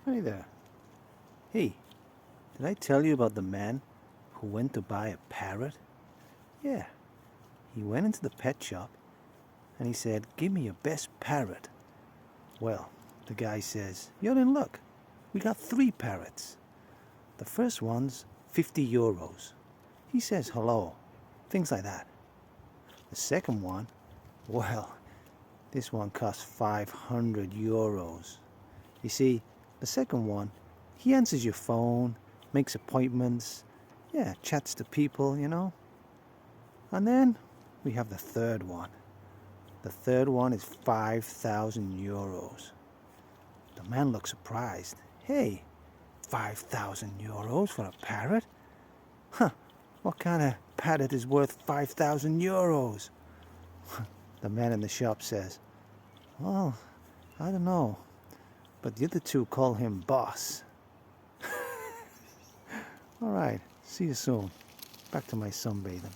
Hi there. Hey, did I tell you about the man who went to buy a parrot? Yeah, he went into the pet shop and he said, "Give me your best parrot." Well, the guy says, "You're in luck. We got 3 parrots. The first one's 50 euros. He says hello, things like that. The second one, well, this one costs 500 euros. You see, the second one, he answers your phone, makes appointments, yeah, chats to people, you know. And then we have the third one. The third one is 5,000 euros. The man looks surprised. Hey, 5,000 euros for a parrot? Huh, what kind of parrot is worth 5,000 euros? The man in the shop says, "Well, I don't know, but the other 2 call him boss." All right, see you soon. Back to my sunbathing.